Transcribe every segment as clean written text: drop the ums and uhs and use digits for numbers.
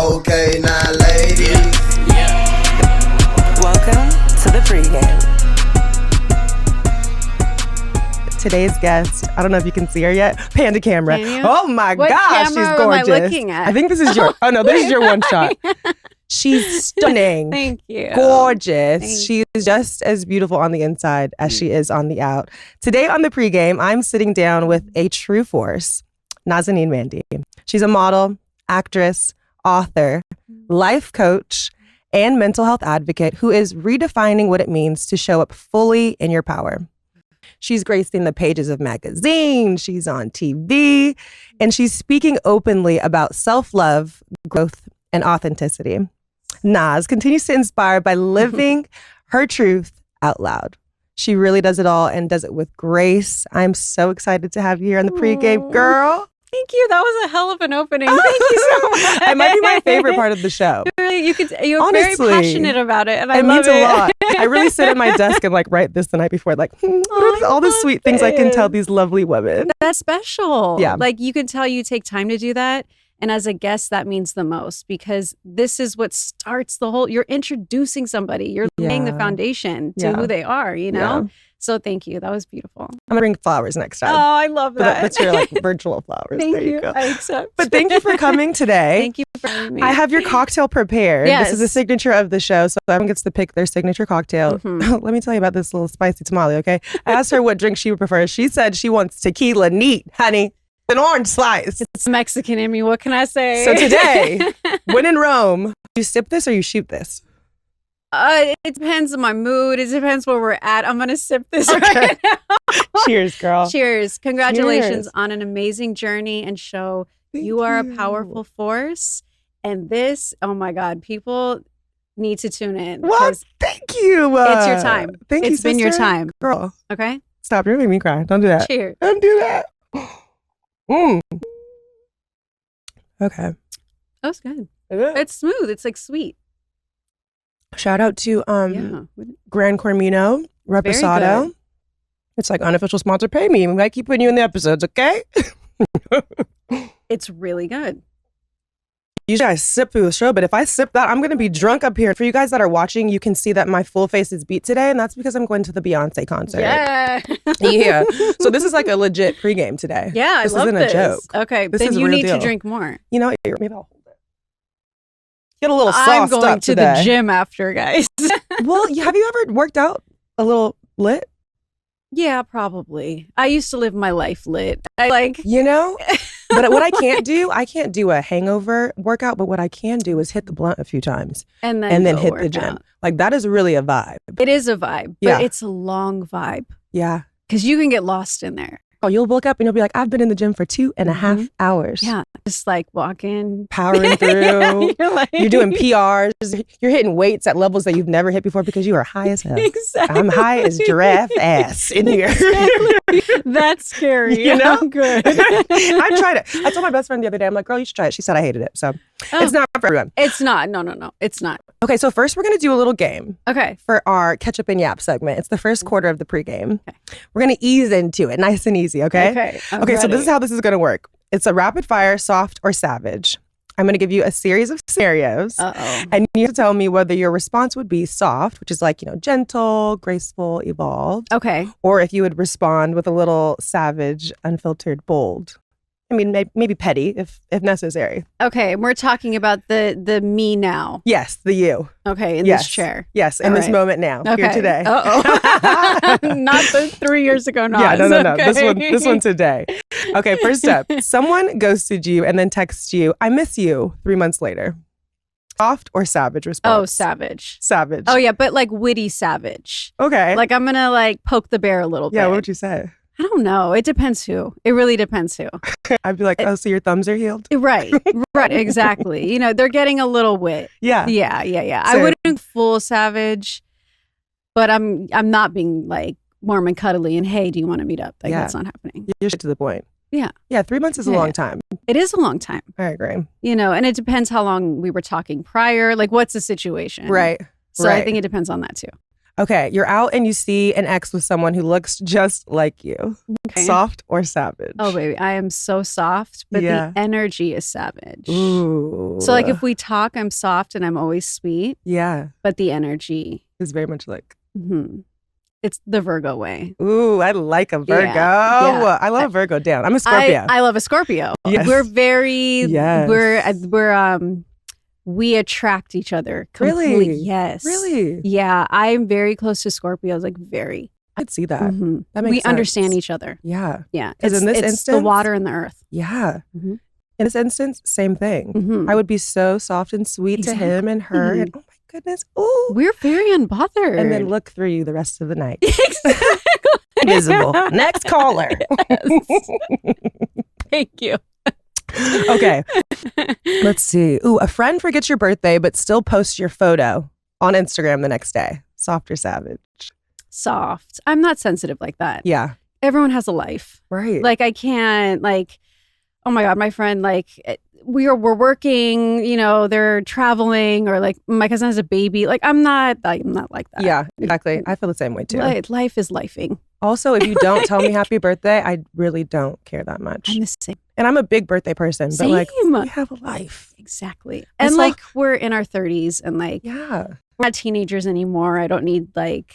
Okay, now ladies. Welcome to the pregame. Today's guest, I don't know if you can see her yet. Panda camera. Oh my gosh, she's gorgeous. Am I looking at? I think this is your. Oh no, this is your one shot. She's stunning. Thank you. Gorgeous. She's just as beautiful on the inside as she is on the out. Today on the pregame, I'm sitting down with a true force, Nazanin Mandi. She's a model, actress, author, life coach, and mental health advocate who is redefining what it means to show up fully in your power. She's gracing the pages of magazines, she's on TV, and she's speaking openly about self-love, growth, and authenticity. Naz continues to inspire by living her truth out loud. She really does it all and does it with grace. I'm so excited to have you here on the pregame, girl. Thank you. That was a hell of an opening. Thank you so much. It might be my favorite part of the show. Really, you're honestly very passionate about it, and I love it. It means a lot. I really sit at my desk and write this the night before, what are all the sweet things I can tell these lovely women. That's special. Yeah. You can tell you take time to do that. And as a guest, that means the most because this is what starts the whole, you're introducing somebody. You're laying the foundation to who they are, you know? Yeah. So thank you. That was beautiful. I'm going to bring flowers next time. Oh, I love that. That's your virtual flowers. Thank there you you. go. I accept. But thank you for coming today. Thank you for having me. I have your cocktail prepared. Yes. This is a signature of the show, so everyone gets to pick their signature cocktail. Let me tell you about this little spicy tamale, okay? I asked her what drink she would prefer. She said she wants tequila neat, honey. An orange slice. It's Mexican in me. What can I say? So today, when in Rome, you sip this or you shoot this? It depends on my mood. It depends where we're at. I'm going to sip this right now. Cheers, girl. Cheers. Congratulations on an amazing journey and show. Thank you are you. A powerful force. And this, oh my God, people need to tune in. What? Thank you. It's your time. Thank you, It's been your time. Girl. Okay? Stop. You're making me cry. Don't do that. Cheers. Don't do that. Okay. That was good. It's smooth. It's sweet. Shout out to Gran Cormino Reposado. It's unofficial sponsor. Pay me. We might keep putting you in the episodes, okay? It's really good. Usually I sip through the show, but if I sip that, I'm going to be drunk up here. For you guys that are watching, you can see that my full face is beat today, and that's because I'm going to the Beyonce concert. Yeah. Yeah. So this is a legit pregame today. Yeah, this love isn't this. a joke. Okay, this then is you need deal. to drink more. You know, maybe I'll hold it. Get a little sauced I'm going up to today. the gym after, guys. Well, have you ever worked out a little lit? Yeah, probably. I used to live my life lit. But what I can't do a hangover workout, but what I can do is hit the blunt a few times and then hit the gym. That is really a vibe. It is a vibe, but it's a long vibe. Yeah. Because you can get lost in there. Oh, you'll look up and you'll be like, I've been in the gym for 2.5 hours. Yeah. Just walking. Powering through. You're doing PRs. You're hitting weights at levels that you've never hit before because you are high as hell. Exactly. I'm high as giraffe ass in here. Exactly. That's scary. You know? I'm good. I tried it. I told my best friend the other day, I'm like, girl, you should try it. She said I hated it. So it's not for everyone. It's not. No. It's not. Okay, so first we're going to do a little game. Okay. For our catch up and yap segment. It's the first quarter of the pregame. Okay. We're going to ease into it, nice and easy, okay? Okay, so this is how this is going to work. It's a rapid fire, soft or savage. I'm going to give you a series of scenarios. And you have to tell me whether your response would be soft, which is gentle, graceful, evolved. Okay. Or if you would respond with a little savage, unfiltered, bold. I mean, maybe petty if necessary. Okay, we're talking about the me now. Yes, the you. Okay, in this chair. Yes, in this moment now, here today. Not the 3 years ago. Yeah, no. Okay. This one today. Okay, first up. Someone ghosted you and then texts you, I miss you, 3 months later. Soft or savage response? Oh, savage. Savage. Oh, yeah, but witty savage. Okay. I'm going to poke the bear a little bit. Yeah, what would you say? I don't know. It depends who. It really depends who. I'd be like, oh, so your thumbs are healed? Right, exactly. They're getting a little wit. Yeah. Yeah. I wouldn't full savage, but I'm not being warm and cuddly and, hey, do you want to meet up? That's not happening. You're straight to the point. Yeah. Yeah, 3 months is a long time. It is a long time. I agree. And it depends how long we were talking prior. What's the situation? Right. So I think it depends on that too. Okay, you're out and you see an ex with someone who looks just like you. Okay. Soft or savage? Oh, baby, I am so soft, but Yeah. the energy is savage. Ooh. So, like, if we talk, I'm soft and I'm always sweet, Yeah, but the energy, it's very much like. it's the Virgo way. Ooh, I like a Virgo. Yeah. I love a Virgo down. I'm a Scorpio. I love a Scorpio. Yes. We're very, Yes. we attract each other. Really? Yes. Really? Yeah, I'm very close to Scorpios, like very. I could see that. Mhm. That makes We sense. understand each other. Yeah. Yeah. 'Cause in this it's instance- the water and the earth. Yeah. Mhm. In this instance, same thing. Mhm. I would be so soft and sweet to him and her. And oh my goodness. Ooh. We're very unbothered. And then look through you the rest of the night. Exactly. Invisible. Next caller. Thank you. Okay. Let's see. Ooh, a friend forgets your birthday but still posts your photo on Instagram the next day. Soft or savage? Soft. I'm not sensitive like that. Yeah. Everyone has a life. Right. Like I can't oh my God, my friend, we're working, they're traveling, or like my cousin has a baby. Like I'm not like that. Yeah, exactly. I feel the same way too. Life is lifing. Also, if you don't tell me happy birthday, I really don't care that much. I'm the same. And I'm a big birthday person, but like Same. we have a life. Exactly. I And saw- we're in our 30s and Yeah. we're not teenagers anymore. I don't need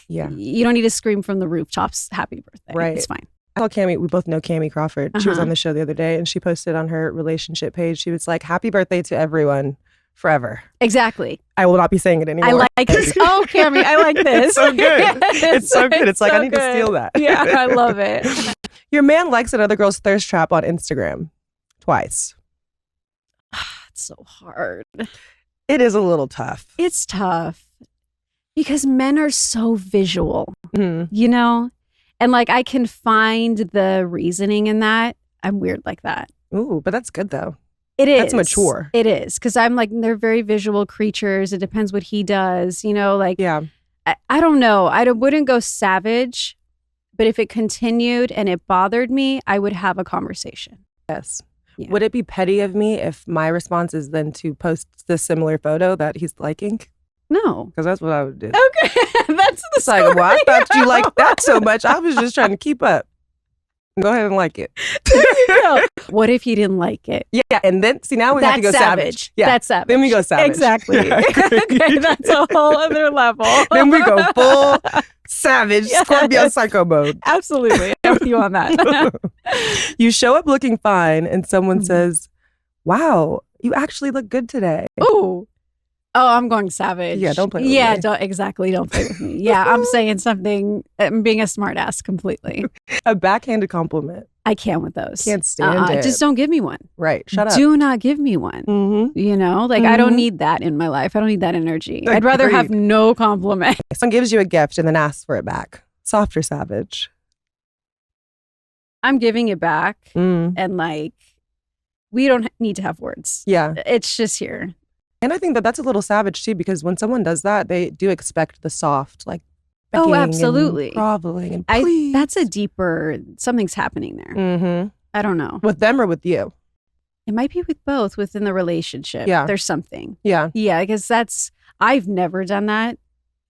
Yeah. you don't need to scream from the rooftops, happy birthday. Right. It's fine. I saw Cammie, we both know Cammie Crawford. She was Uh-huh. on the show the other day and she posted on her relationship page, she was like, happy birthday to everyone forever. Exactly. I will not be saying it anymore. I like this. Oh, Cammie, I like this. It's so good. Yes, It's so good. It's like, I need to good. steal that. Yeah, I love it. Your man likes another girl's thirst trap on Instagram twice. It's so hard. It is a little tough. It's tough because men are so visual, Mhm. And I can find the reasoning in that. I'm weird like that. Ooh, but that's good though. It is. That's mature. It is. Because I'm they're very visual creatures. It depends what he does, Yeah. I don't know. I wouldn't go savage, but if it continued and it bothered me, I would have a conversation. Yes. Yeah. Would it be petty of me if my response is then to post the similar photo that he's liking? No. Because that's what I would do. Okay. That's the It's like, well, I thought you liked that so much. I was just trying to keep up. Go ahead and like it. What if he didn't like it? Yeah. And then, see, now we have to go savage. Yeah. That's savage. Then we go savage. Exactly. Yeah, I agree. Okay, that's a whole other level. Then we go full savage Yes. Scorpio psycho mode. Absolutely. I'm with you on that. You show up looking fine and someone says, wow, you actually look good today. Ooh. Oh, I'm going savage. Yeah, don't play with Yeah, me. don't play with me. Yeah, I'm saying something. I'm being a smart ass completely. A backhanded compliment. I can't with those. Can't stand it. Just don't give me one. Right. Shut up. Do not give me one. Mm-hmm. I don't need that in my life. I don't need that energy. I'd rather have Agreed. no compliment. Someone gives you a gift and then asks for it back. Soft or savage? I'm giving it back, Mm. and we don't need to have words. Yeah. It's just here. And I think that that's a little savage too, because when someone does that, they do expect the soft, like Oh, begging absolutely. and groveling and please. That's a deeper, something's happening there. Mm-hmm. I don't know. With them or with you? It might be with both within the relationship. Yeah. There's something. Yeah. Yeah, because I've never done that.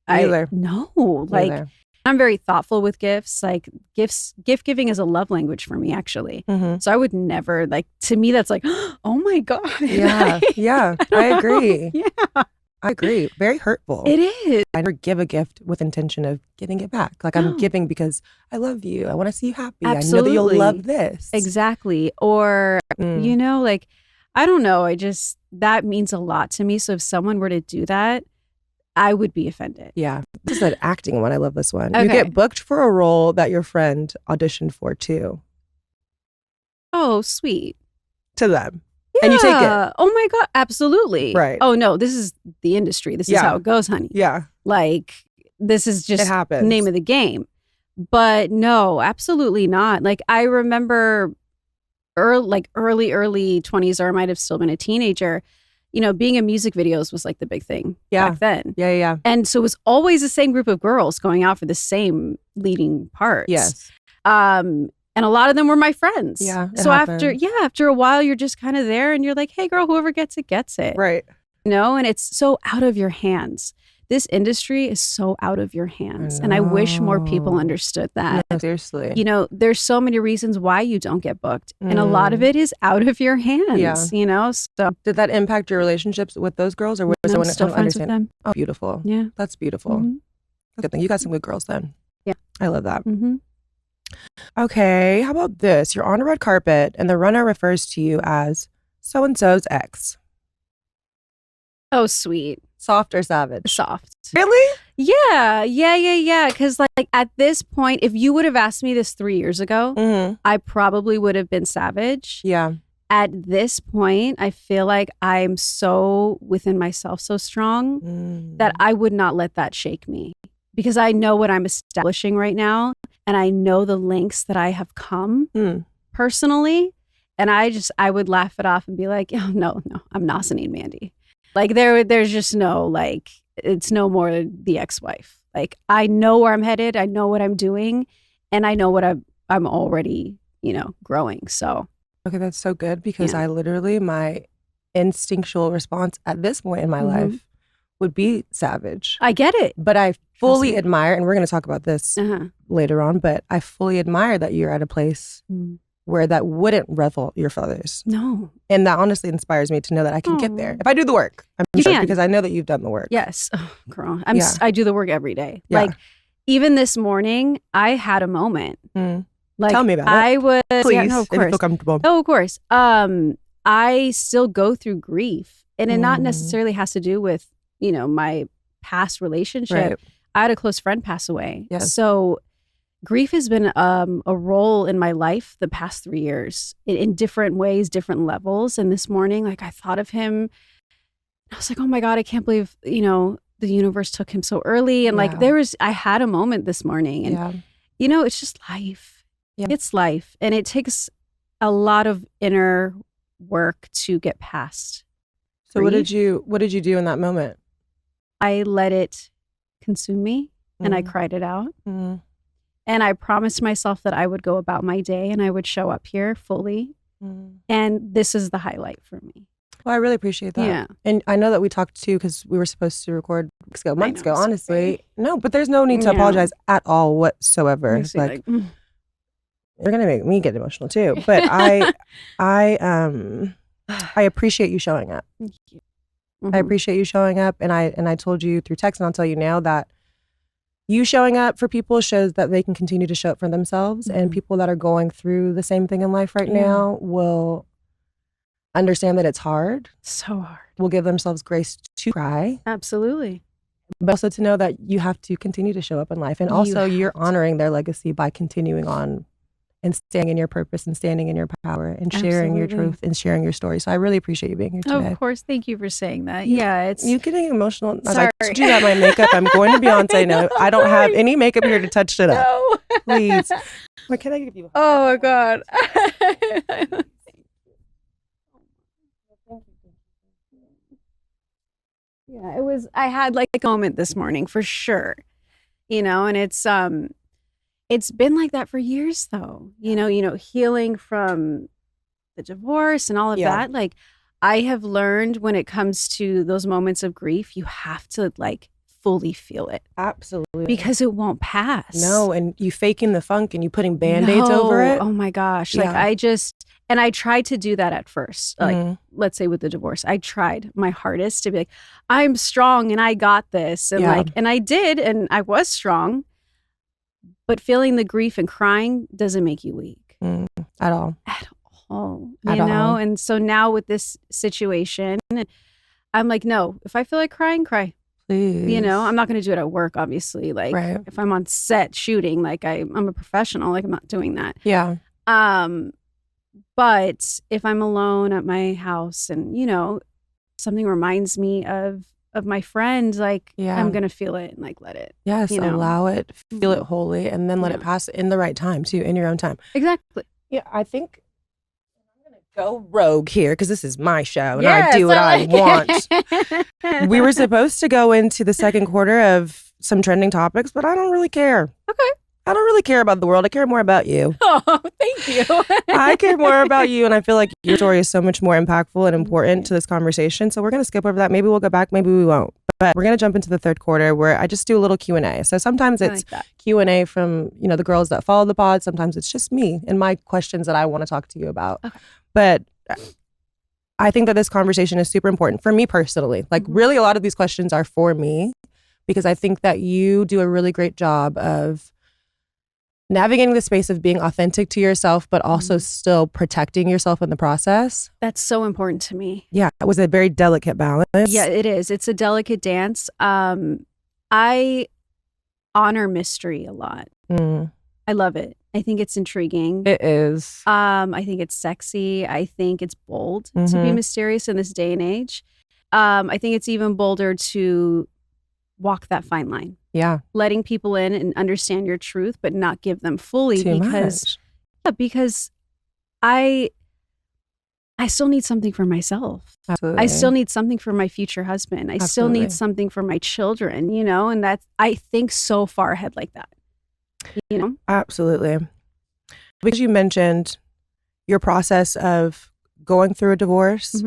Neither. No. Neither. I'm very thoughtful with gifts. Gift giving is a love language for me, actually. Mm-hmm. So I would never, to me, that's oh my God. Yeah. Yeah. I agree. Yeah. I agree. Very hurtful. It is. I never give a gift with intention of getting it back. Like I'm giving because I love you. I want to see you happy. I know that Absolutely. you'll love this. Exactly. Or, Mm. I don't know. That means a lot to me. So if someone were to do that, I would be offended. Yeah. This is an acting one. I love this one. You Okay. get booked for a role that your friend auditioned for too. Oh, sweet. To them. And you take it. Yeah. Oh my God. Absolutely. Right. Oh no, this is the industry. This is Yeah. how it goes, honey. Yeah. This is just It happens. name of the game. But no, absolutely not. I remember early 20s, or I might have still been a teenager, being in music videos was the big thing back then. Yeah. Yeah. And so it was always the same group of girls going out for the same leading parts. Yes. And a lot of them were my friends. Yeah, it So happens. after a while, you're just kind of there and you're like, hey girl, whoever gets it, gets it. Right. And it's so out of your hands. this industry is so out of your hands. And I wish more people understood that. No, seriously. You know, there's so many reasons why you don't get booked. And a lot of it is out of your hands, you know? So did that impact your relationships with those girls, or was someone still friends with them? Oh, beautiful. Yeah. That's beautiful. Good thing. You got some good girls then. Yeah. I love that. Okay, how about this? You're on a red carpet and the runner refers to you as so-and-so's ex. Oh, sweet. Soft or savage? Soft. Really? Yeah. Because like at this point, if you would have asked me this 3 years ago, I probably would have been savage. Yeah. At this point, I feel like I'm so within myself, so strong that I would not let that shake me, because I know what I'm establishing right now, and I know the lengths that I have come personally. And I would laugh it off and be like, oh, no, I'm Nazanin Mandi. Like there's just no, like, it's no more the ex-wife. Like, I know where I'm headed. I know what I'm doing, and I know what I'm already, growing. So. Okay, that's so good, because I literally, my instinctual response at this point in my life would be savage. I get it. But I fully admire, and we're going to talk about this later on, but I fully admire that you're at a place where that wouldn't ruffle your feathers. No. And that honestly inspires me to know that I can get there. If I do the work, I'm sure, because I know that you've done the work. Yes. Oh, girl. I do the work every day. Yeah. Like, even this morning, I had a moment. Like, tell me about it. Please, no, of if you course. feel comfortable. Oh, of course. I still go through grief, and it not necessarily has to do with, my past relationship. Right. I had a close friend pass away. Yes. So grief has been a role in my life the past 3 years in different ways, different levels. And this morning, like, I thought of him. I was like, oh my God, I can't believe, the universe took him so early. And like, I had a moment this morning, and, it's just life. Yeah. It's life. And it takes a lot of inner work to get past. So what did you do in that moment? I let it consume me, and I cried it out. And I promised myself that I would go about my day and I would show up here fully. And this is the highlight for me. Well, I really appreciate that. Yeah. And I know that we talked too, because we were supposed to record months ago, honestly. No, but there's no need to apologize at all whatsoever. Like, you're going to make me get emotional too. But I appreciate you showing up. Thank you. I appreciate you showing up. And I told you through text, and I'll tell you now, that you showing up for people shows that they can continue to show up for themselves. And people that are going through the same thing in life right now will understand that it's hard. So hard. Will give themselves grace to cry. Absolutely. But also to know that you have to continue to show up in life. And also you're honoring their legacy by continuing on and standing in your purpose and standing in your power and sharing your truth and sharing your story. So I really appreciate you being here today. Of course. Thank you for saying that. Yeah, it's... You getting emotional? Sorry. I told you that my makeup, I'm going to Beyonce now. I don't have any makeup here to touch it up. No. Please. What can I give you? Oh my God. Yeah, I had like a moment this morning for sure, and it's been like that for years though, healing from the divorce and all of that. Like, I have learned when it comes to those moments of grief, you have to like fully feel it. Absolutely. Because it won't pass. No, and you faking the funk and you putting Band-Aids over it. Oh my gosh. Like I tried to do that at first. Like, let's say with the divorce, I tried my hardest to be like, I'm strong and I got this. And and I did, and I was strong. But feeling the grief and crying doesn't make you weak. At all. At all. You know? And so now with this situation, I'm like, no, if I feel like crying, cry. Please. I'm not going to do it at work, obviously. Like, if I'm on set shooting, like I'm a professional, like I'm not doing that. Yeah. But if I'm alone at my house and, something reminds me of my friend, like I'm going to feel it and like let it. Yes, allow it, feel it wholly, and then let it pass in the right time too, in your own time. Exactly. Yeah, I think I'm going to go rogue here because this is my show and I do what I want. We were supposed to go into the second quarter of some trending topics, but I don't really care. Okay. I don't really care about the world. I care more about you. Oh, thank you. I care more about you. And I feel like your story is so much more impactful and important to this conversation. So we're going to skip over that. Maybe we'll go back. Maybe we won't. But we're going to jump into the third quarter where I just do a little Q&A. So sometimes it's Q&A from, the girls that follow the pod. Sometimes it's just me and my questions that I want to talk to you about. Okay. But I think that this conversation is super important for me personally. Like really a lot of these questions are for me because I think that you do a really great job of navigating the space of being authentic to yourself, but also still protecting yourself in the process. That's so important to me. Yeah, it was a very delicate balance. Yeah, it is. It's a delicate dance. I honor mystery a lot. I love it. I think it's intriguing. It is. I think it's sexy. I think it's bold to be mysterious in this day and age. I think it's even bolder to walk that fine line. Yeah. Letting people in and understand your truth, but not give them fully because I still need something for myself. Absolutely. I still need something for my future husband. I still need something for my children, and that's, I think so far ahead like that, Absolutely. Because you mentioned your process of going through a divorce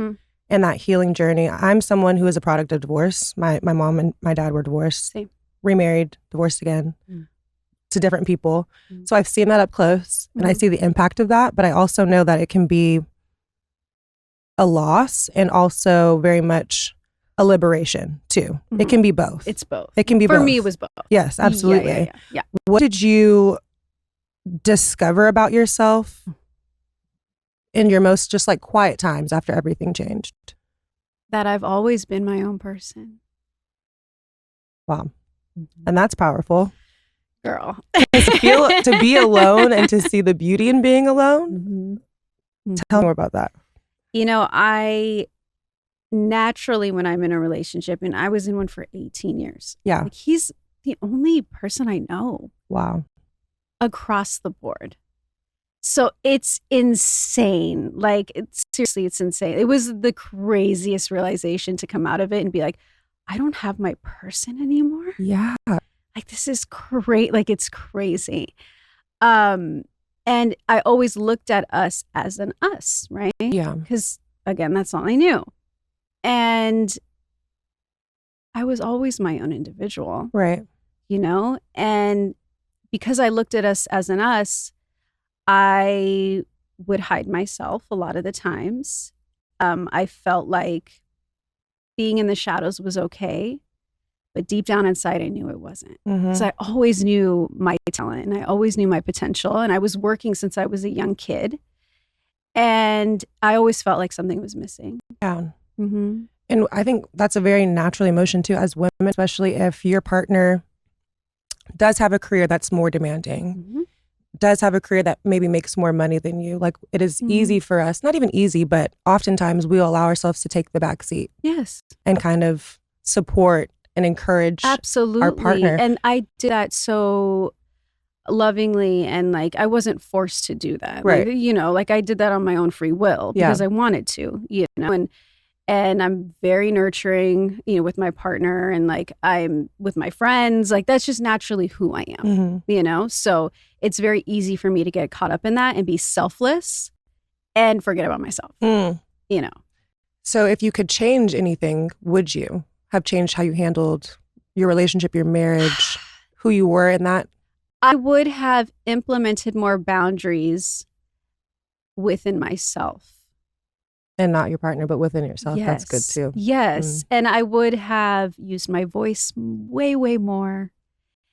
and that healing journey. I'm someone who is a product of divorce. My mom and my dad were divorced. Same. Remarried, divorced again to different people. So I've seen that up close and I see the impact of that, but I also know that it can be a loss and also very much a liberation too. It can be both. It's both. It can be both. For me, it was both. Yes, absolutely. Yeah. What did you discover about yourself in your most just like quiet times after everything changed? That I've always been my own person. Wow. And that's powerful. Girl. To be alone and to see the beauty in being alone. Tell me more about that. I naturally, when I'm in a relationship, and I was in one for 18 years. Yeah. Like, he's the only person I know. Wow. Across the board. So it's insane. Like, seriously, it's insane. It was the craziest realization to come out of it and be like, I don't have my person anymore. Yeah. Like, this is great. Like, it's crazy. And I always looked at us as an us, right? Yeah. Because, again, that's all I knew. And I was always my own individual. Right. And because I looked at us as an us, I would hide myself a lot of the times. I felt like being in the shadows was okay, but deep down inside, I knew it wasn't. So I always knew my talent and I always knew my potential. And I was working since I was a young kid. And I always felt like something was missing. Yeah. And I think that's a very natural emotion too, as women, especially if your partner does have a career that's more demanding, does have a career that maybe makes more money than you. Like, it is easy for us, not even easy, but oftentimes we allow ourselves to take the back seat. Yes. And kind of support and encourage our partner. And I did that so lovingly, and like, I wasn't forced to do that. Right. Like I did that on my own free will because I wanted to, and I'm very nurturing, with my partner, and like I'm with my friends, like that's just naturally who I am, So it's very easy for me to get caught up in that and be selfless and forget about myself, So if you could change anything, would you have changed how you handled your relationship, your marriage, who you were in that? I would have implemented more boundaries within myself. And not your partner, but within yourself. Yes. That's good too. Yes. And I would have used my voice way, way more.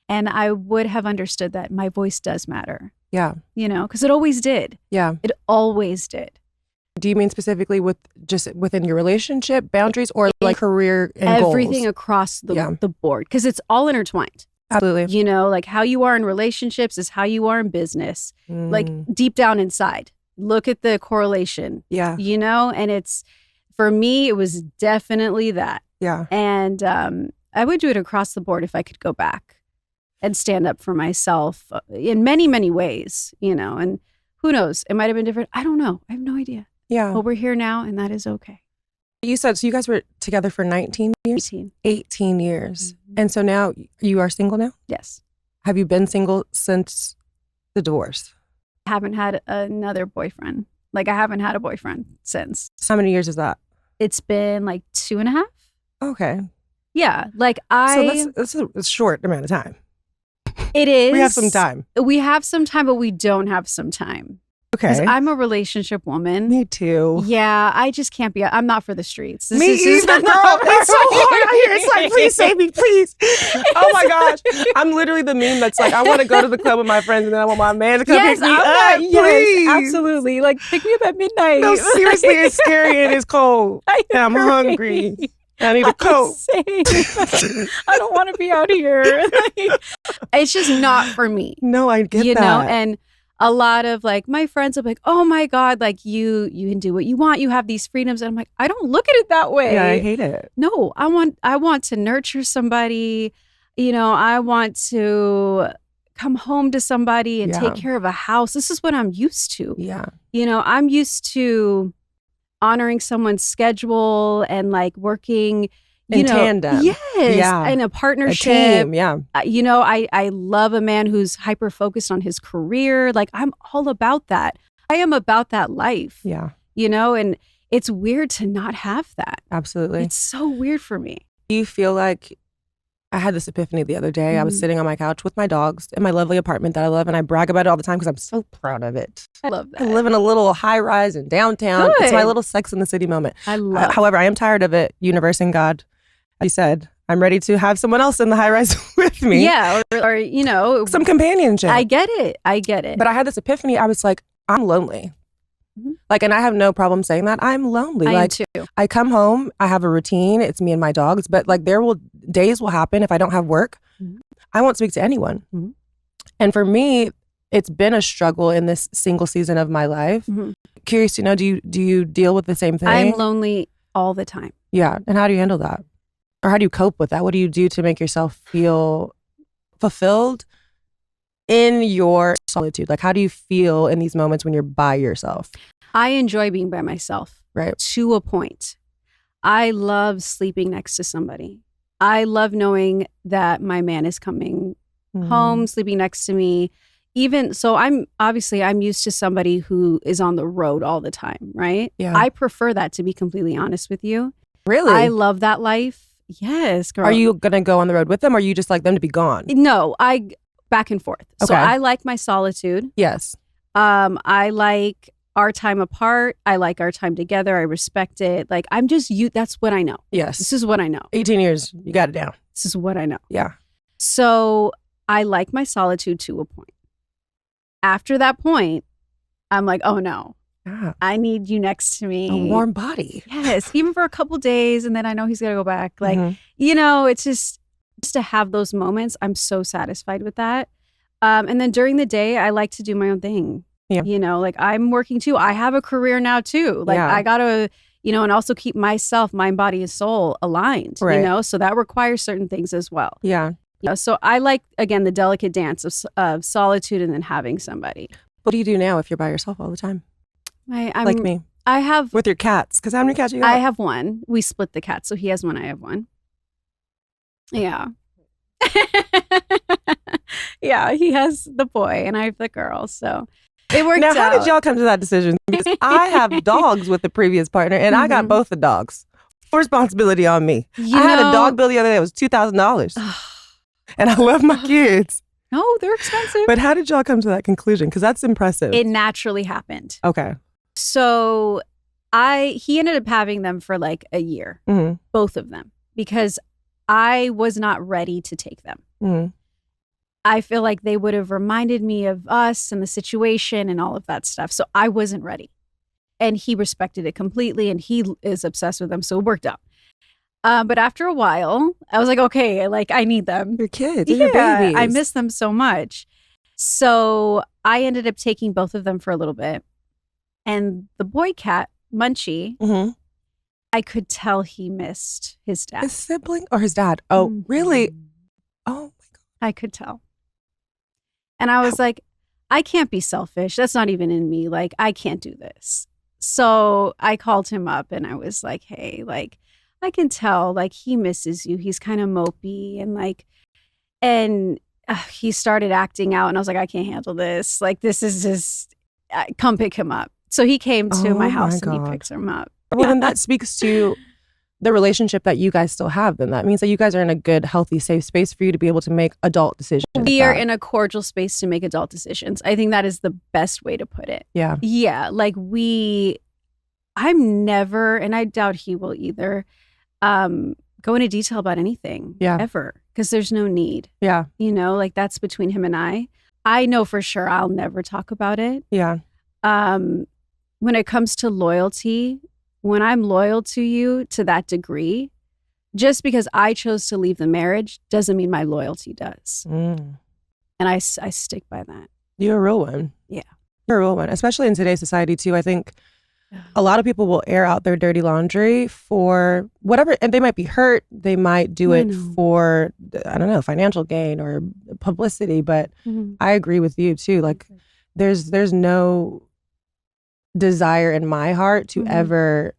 And I would have understood that my voice does matter. Yeah. Because it always did. Yeah. It always did. Do you mean specifically with just within your relationship boundaries or like career and everything goals? Across the board? Because it's all intertwined. Absolutely. Like how you are in relationships is how you are in business. Like deep down inside. Look at the correlation. Yeah. And it's, for me, it was definitely that. Yeah. And I would do it across the board if I could go back and stand up for myself in many, many ways, and who knows, it might have been different. I don't know. I have no idea. Yeah. But we're here now and that is okay. You said, so you guys were together for 19 years? 18. 18 years. And so now you are single now? Yes. Have you been single since the divorce? I haven't had another boyfriend. Like, I haven't had a boyfriend since. How many years is that? It's been like 2.5. Okay. Yeah. Like So that's a short amount of time. It is. We have some time. We have some time, but we don't have some time. Okay. Because I'm a relationship woman. Me too. Yeah, I just can't be. I'm not for the streets. Me either, girl. It's so hard out here. It's like, please save me, please. Oh my gosh. I'm literally the meme that's like, I want to go to the club with my friends and then I want my man to come pick me up. Please. Yes, absolutely. Like, pick me up at midnight. No, seriously, it's scary and it's cold. And I'm hungry. I need a coat. I don't want to be out here. It's just not for me. No, I get that. You know, and a lot of like my friends are like, oh my God, like you can do what you want. You have these freedoms. And I'm like, I don't look at it that way. Yeah, I hate it. No, I want to nurture somebody. You know, I want to come home to somebody and take care of a house. This is what I'm used to. Yeah. You know, I'm used to honoring someone's schedule and like working in tandem. Yes. Yeah. In a partnership. A team, yeah. You know, I love a man who's hyper focused on his career. Like, I'm all about that. I am about that life. Yeah. You know, and it's weird to not have that. Absolutely. It's so weird for me. Do you feel like I had this epiphany the other day? I was sitting on my couch with my dogs in my lovely apartment that I love, and I brag about it all the time because I'm so proud of it. I love that. I live in a little high rise in downtown. Good. It's my little Sex in the City moment. I love However, I am tired of it. Universe and God, as you said, I'm ready to have someone else in the high rise with me. Yeah, or you know, some companionship. I get it. But I had this epiphany. I was like, I'm lonely. Mm-hmm. Like, and I have no problem saying that. I'm lonely. I am too. I come home, I have a routine. It's me and my dogs. But like, days will happen if I don't have work. Mm-hmm. I won't speak to anyone. Mm-hmm. And for me, it's been a struggle in this single season of my life. Mm-hmm. Curious to know, do you deal with the same thing? I'm lonely all the time. Yeah. And how do you handle that? Or how do you cope with that? What do you do to make yourself feel fulfilled in your solitude? Like, how do you feel in these moments when you're by yourself? I enjoy being by myself. Right. To a point. I love sleeping next to somebody. I love knowing that my man is coming home, sleeping next to me. Even so, I'm used to somebody who is on the road all the time, right? Yeah. I prefer that, to be completely honest with you. Really? I love that life. Yes, girl. Are you going to go on the road with them, or you just like them to be gone? No, I back and forth. Okay. So I like my solitude. Yes. I like our time apart. I like our time together. I respect it. Like, I'm just you. That's what I know. Yes. This is what I know. 18 years. You got it down. This is what I know. Yeah. So I like my solitude to a point. After that point, I'm like, oh no, I need you next to me. A warm body. Yes. Even for a couple days. And then I know he's going to go back. Like, you know, it's just to have those moments. I'm so satisfied with that. And then during the day, I like to do my own thing. Yeah. You know, like, I'm working too. I have a career now too. Like, I got to, you know, and also keep myself, mind, body, and soul aligned, you know, so that requires certain things as well. Yeah. You know, so I like, again, the delicate dance of solitude and then having somebody. What do you do now if you're by yourself all the time? I'm like me. I have. With your cats. Because how many cats you got? I have one. We split the cat. So he has one, I have one. Yeah. Yeah, he has the boy and I have the girl. So it worked out. Now, how did y'all come to that decision? Because I have dogs with the previous partner and I got both the dogs. Full responsibility on me. I had a dog bill the other day. It was $2,000. And I love my kids. No, they're expensive. But how did y'all come to that conclusion? Because that's impressive. It naturally happened. Okay. So he ended up having them for like a year, both of them, because I was not ready to take them. Mm-hmm. I feel like they would have reminded me of us and the situation and all of that stuff. So I wasn't ready. And he respected it completely and he is obsessed with them. So it worked out. But after a while, I was like, okay, like, I need them. Your kids, your babies. I miss them so much. So I ended up taking both of them for a little bit. And the boy cat, Munchie, I could tell he missed his dad. His sibling or his dad? Oh, really? Oh, my God. I could tell. And I was like, I can't be selfish. That's not even in me. Like, I can't do this. So I called him up and I was like, hey, like, I can tell, like, he misses you. He's kind of mopey and like, and he started acting out, and I was like, I can't handle this. Like, this is just, come pick him up. So he came to my house and he picked him up. Well, then that speaks to the relationship that you guys still have. Then that means that you guys are in a good, healthy, safe space for you to be able to make adult decisions. We are in a cordial space to make adult decisions. I think that is the best way to put it. Yeah. Yeah. Like I'm never, and I doubt he will either, go into detail about anything. Yeah. Ever. Because there's no need. Yeah. You know, like that's between him and I. I know for sure I'll never talk about it. Yeah. When it comes to loyalty, when I'm loyal to you to that degree, just because I chose to leave the marriage doesn't mean my loyalty does. And I stick by that. You're a real one. Yeah. You're a real one, especially in today's society too. I think a lot of people will air out their dirty laundry for whatever, and they might be hurt. They might do it for, I don't know, financial gain or publicity. But I agree with you too. Like there's no desire in my heart to ever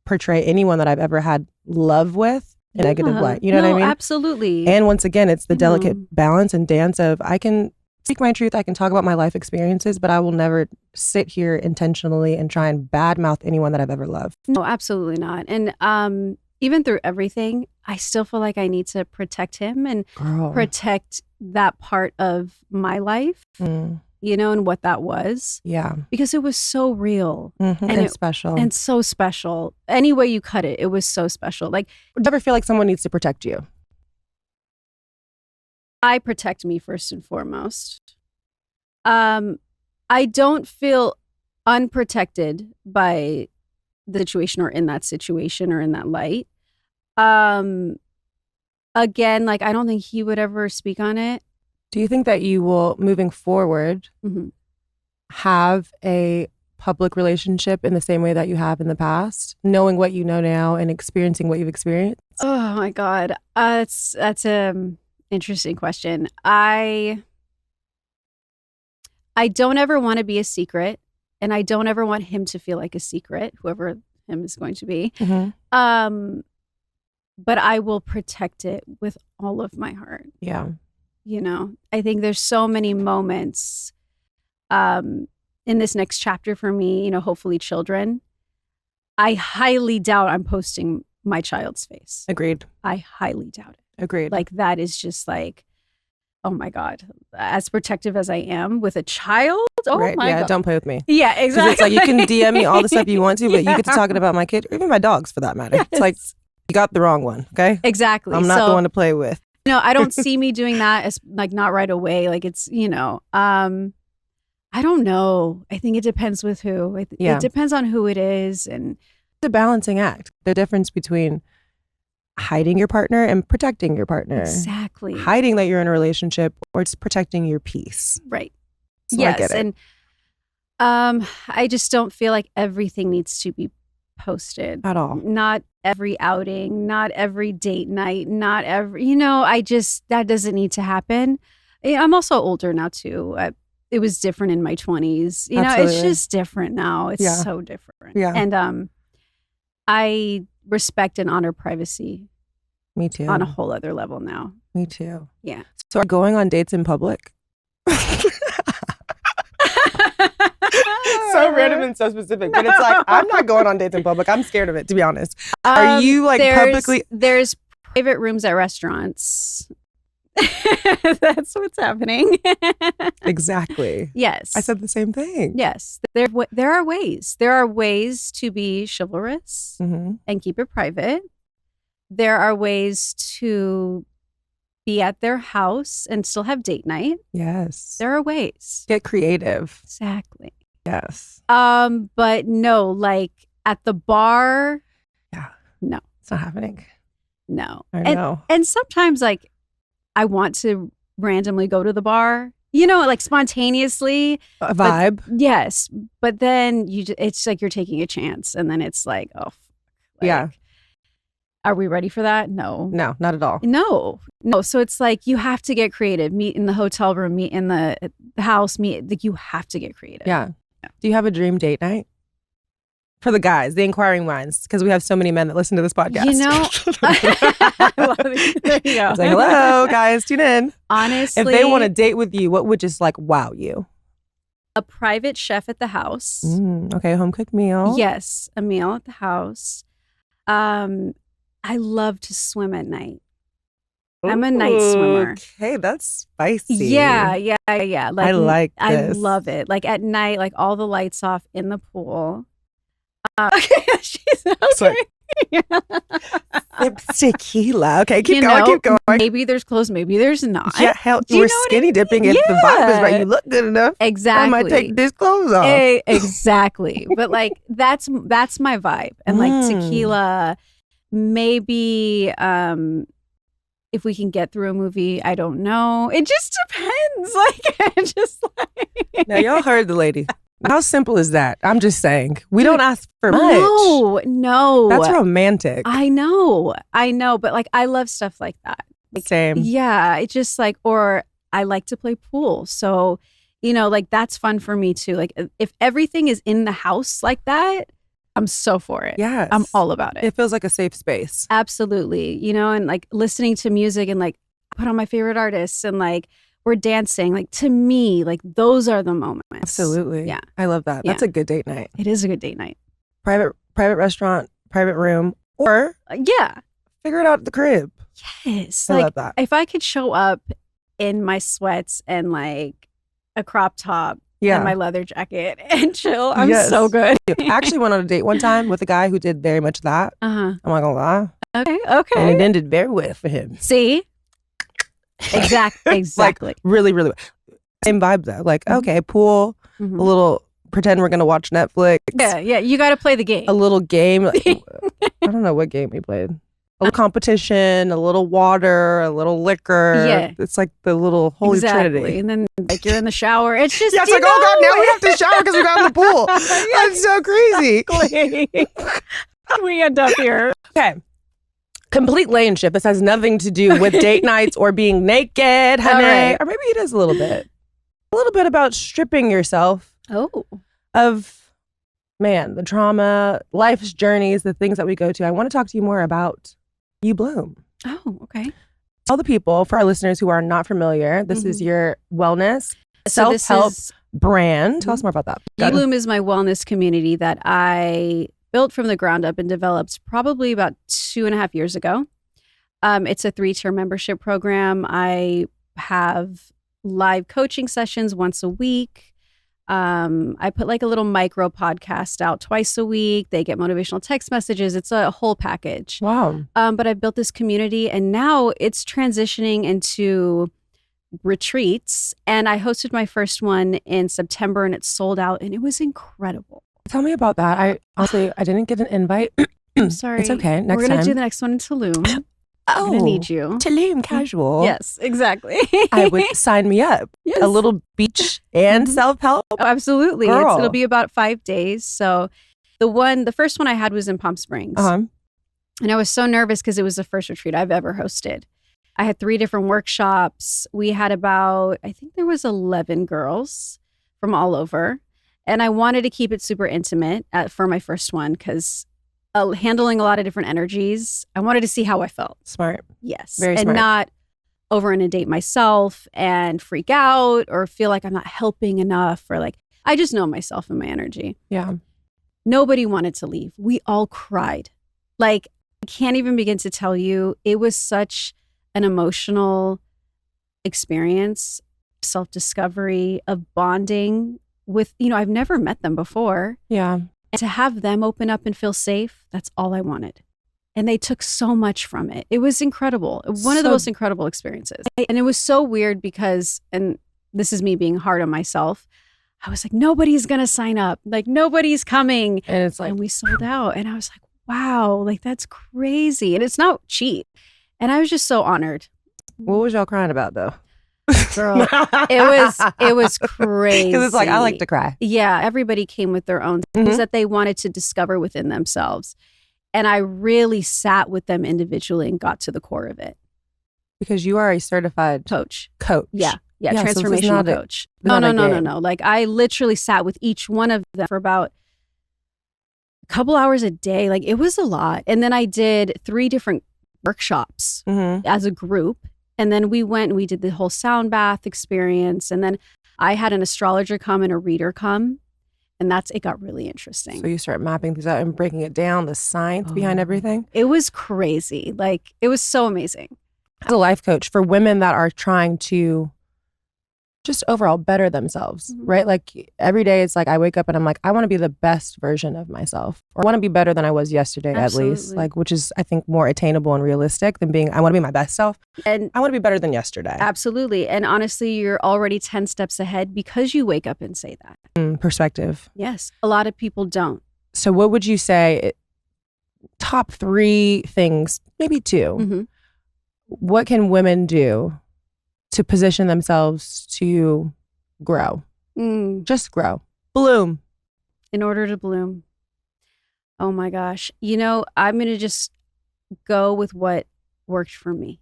portray anyone that I've ever had love with in a negative light. You know what I mean? Absolutely. And once again, it's the delicate balance and dance of I can speak my truth, I can talk about my life experiences, but I will never sit here intentionally and try and badmouth anyone that I've ever loved. No, absolutely not. And even through everything, I still feel like I need to protect him and protect that part of my life. You know, and what that was. Yeah. Because it was so real. And special. And so special. Any way you cut it, it was so special. Like, do you ever feel like someone needs to protect you? I protect me first and foremost. I don't feel unprotected by the situation or in that situation or in that light. Again, like, I don't think he would ever speak on it. Do you think that you will, moving forward, have a public relationship in the same way that you have in the past, knowing what you know now and experiencing what you've experienced? Oh my God, that's an interesting question. I don't ever want to be a secret, and I don't ever want him to feel like a secret, whoever him is going to be. But I will protect it with all of my heart. Yeah. You know, I think there's so many moments in this next chapter for me, you know, hopefully children. I highly doubt I'm posting my child's face. Agreed. I highly doubt it. Agreed. Like, that is just like, oh my God, as protective as I am with a child. Oh my God. Don't play with me. Yeah, exactly. It's like you can DM me all the stuff you want to, but you get to talking about my kid, or even my dogs for that matter. Yes. It's like, you got the wrong one, okay? Exactly. I'm not the one to play with. No, I don't see me doing that as like not right away. Like, it's, you know, I don't know. I think it depends with who. It depends on who it is. And it's a balancing act. The difference between hiding your partner and protecting your partner. Exactly. Hiding that you're in a relationship, or it's protecting your peace. Right. So yes. I get it. And I just don't feel like everything needs to be posted at all. Not every outing, not every date night, not every, you know, that doesn't need to happen. I'm also older now too. It was different in my 20s. You know, it's just different now. It's so different. Yeah. And I respect and honor privacy. Me too. On a whole other level now. Me too. Yeah. So are going on dates in public? So random and so specific, but it's like, I'm not going on dates in public. I'm scared of it, to be honest. Are you like publicly? There's private rooms at restaurants. That's what's happening. Exactly. Yes. I said the same thing. Yes. There are ways. There are ways to be chivalrous and keep it private. There are ways to be at their house and still have date night. Yes. There are ways. Get creative. Exactly. Yes. But no, like at the bar. Yeah. No. It's not happening. No. I know. And sometimes like I want to randomly go to the bar, you know, like spontaneously. A vibe. Yes. But then it's like you're taking a chance, and then it's like, oh, yeah. Are we ready for that? No. No, not at all. No. So it's like you have to get creative. Meet in the hotel room, meet in the house, like you have to get creative. Yeah. Do you have a dream date night? For the guys, the inquiring minds, because we have so many men that listen to this podcast. You know, I love it. There you go. It's like, hello, guys, tune in. Honestly, if they want to date with you, what would just like wow you? A private chef at the house. Okay, home cooked meal. Yes, a meal at the house. I love to swim at night. I'm a night swimmer. Okay, that's spicy. Yeah. Like, I like this. I love it. Like at night, like all the lights off in the pool. She's okay. Tequila. Okay, keep going. Maybe there's clothes, maybe there's not. Yeah, hell, we're skinny dipping if the vibe is right. You look good enough. Exactly. I might take these clothes off. Exactly. But like that's my vibe. And like tequila, maybe if we can get through a movie, I don't know. It just depends. Now y'all heard the lady. How simple is that? I'm just saying. We don't ask for much. No. That's romantic. I know. But like, I love stuff like that. Like, same. Yeah. It's just like, or I like to play pool. So, you know, like that's fun for me too. Like if everything is in the house like that, I'm so for it. Yes. I'm all about it. It feels like a safe space. Absolutely. You know, and like listening to music and like put on my favorite artists and like, we're dancing. Like to me, like those are the moments. Absolutely. Yeah. I love that. Yeah. That's a good date night. It is a good date night. Private restaurant, private room, or figure it out at the crib. Yes. I love that. If I could show up in my sweats and like a crop top and my leather jacket and chill, I'm so good. I actually went on a date one time with a guy who did very much that. I'm not gonna lie. Okay. And it ended very well for him. See? Exactly. Like really, really well. Same vibe though. Like, okay, pool, a little pretend we're gonna watch Netflix. Yeah. You got to play the game. A little game. Like, I don't know what game we played. A little competition, a little water, a little liquor. Yeah. It's like the little holy trinity. And then like you're in the shower. It's just it's like, oh God, now we have to shower because we got in the pool. That's so crazy. We end up here. Okay. Complete lane shift. This has nothing to do with date nights or being naked, honey. Right. Or maybe it is a little bit. A little bit about stripping yourself of, man, the trauma, life's journeys, the things that we go to. I want to talk to you more about You Bloom. Oh, okay. Tell the people, for our listeners who are not familiar, this is your wellness, self-help brand. Tell us more about that. You Bloom is my wellness community that I built from the ground up and developed probably about 2.5 years ago. It's a 3-tier membership program. I have live coaching sessions once a week. I put like a little micro podcast out twice a week. They get motivational text messages. It's a whole package. Wow. But I built this community and now it's transitioning into retreats. And I hosted my first one in September and it sold out and it was incredible. Tell me about that. I didn't get an invite. I'm sorry. It's okay. Next We're going time. to do the next one in Tulum. I'm going to need you. Tulum casual. Yes, exactly. I would sign me up. Yes. A little beach and self-help. Oh, absolutely. Girl. It'll be about 5 days. So the first one I had was in Palm Springs. And I was so nervous because it was the first retreat I've ever hosted. I had 3 different workshops. We had I think there was 11 girls from all over. And I wanted to keep it super intimate for my first one because handling a lot of different energies, I wanted to see how I felt. Smart. Yes. Very smart. And not over inundate myself and freak out or feel like I'm not helping enough or like, I just know myself and my energy. Yeah. Nobody wanted to leave. We all cried. Like, I can't even begin to tell you, it was such an emotional experience, self-discovery, of bonding with, I've never met them before. Yeah. And to have them open up and feel safe, that's all I wanted. And they took so much from it. It was incredible. One of the most incredible experiences. And it was so weird because, and this is me being hard on myself, I was like, nobody's going to sign up. Like, nobody's coming. And it's like, and we sold out. And I was like, wow, like that's crazy. And it's not cheap. And I was just so honored. What was y'all crying about though? Girl, it was crazy. Because it's like, I like to cry. Yeah, everybody came with their own things that they wanted to discover within themselves. And I really sat with them individually and got to the core of it. Because you are a certified coach. Yeah, Transformational coach. No. Like I literally sat with each one of them for about couple hours a day. Like it was a lot. And then I did 3 different workshops as a group. And then we went and we did the whole sound bath experience. And then I had an astrologer come and a reader come. And it got really interesting. So you start mapping things out and breaking it down, the science behind everything. It was crazy. Like it was so amazing. As a life coach for women that are trying to just overall better themselves, right? Like every day it's like I wake up and I'm like, I want to be the best version of myself, or I want to be better than I was yesterday. Absolutely. At least, like, which is I think more attainable and realistic than I want to be my best self and I want to be better than yesterday. Absolutely. And honestly, you're already 10 steps ahead because you wake up and say that. Perspective. Yes. A lot of people don't. So what would you say top 3 things, maybe 2, what can women do to position themselves to grow? Just grow. Bloom. In order to bloom. Oh my gosh. I'm going to just go with what worked for me.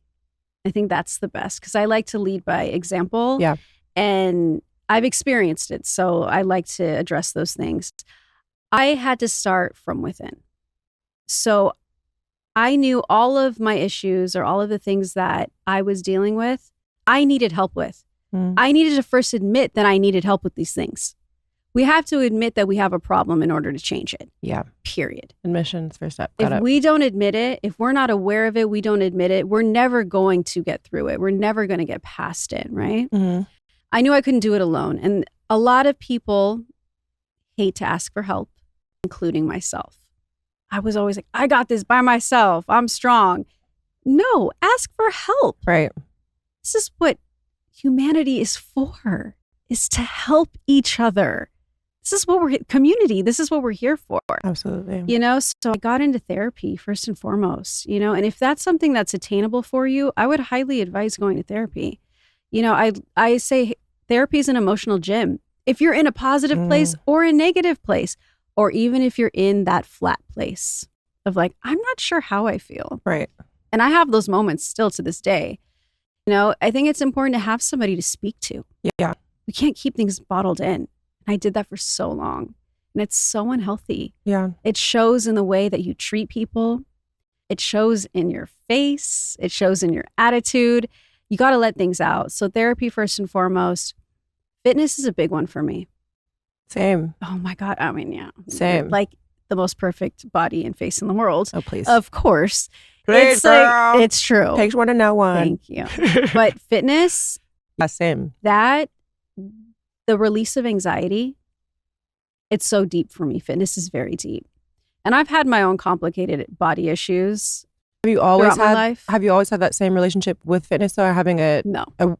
I think that's the best because I like to lead by example. Yeah. And I've experienced it. So I like to address those things. I had to start from within. So I knew all of my issues or all of the things that I was dealing with, I needed help with. I needed to first admit that I needed help with these things. We have to admit that we have a problem in order to change it. Yeah. Period. Admission's first step. If we don't admit it, if we're not aware of it, we don't admit it, we're never going to get through it. We're never going to get past it, right? I knew I couldn't do it alone. And a lot of people hate to ask for help, including myself. I was always like, I got this by myself. I'm strong. No, ask for help. Right. This is what humanity is for, is to help each other. This is what community. This is what we're here for. Absolutely. So I got into therapy first and foremost, and if that's something that's attainable for you, I would highly advise going to therapy. I say therapy is an emotional gym. If you're in a positive place or a negative place, or even if you're in that flat place of like, I'm not sure how I feel. Right. And I have those moments still to this day. I think it's important to have somebody to speak to. Yeah. We can't keep things bottled in. I did that for so long. And it's so unhealthy. Yeah. It shows in the way that you treat people. It shows in your face. It shows in your attitude. You got to let things out. So therapy first and foremost. Fitness is a big one for me. Same. Oh my God. I mean, yeah. Same. Like the most perfect body and face in the world. Oh, please. Of course. Great, girl. It's true. Takes one to know one. Thank you. But fitness. Yeah, same. The release of anxiety, it's so deep for me. Fitness is very deep. And I've had my own complicated body issues. Have you always my life. Have you always had that same relationship with fitness, or having a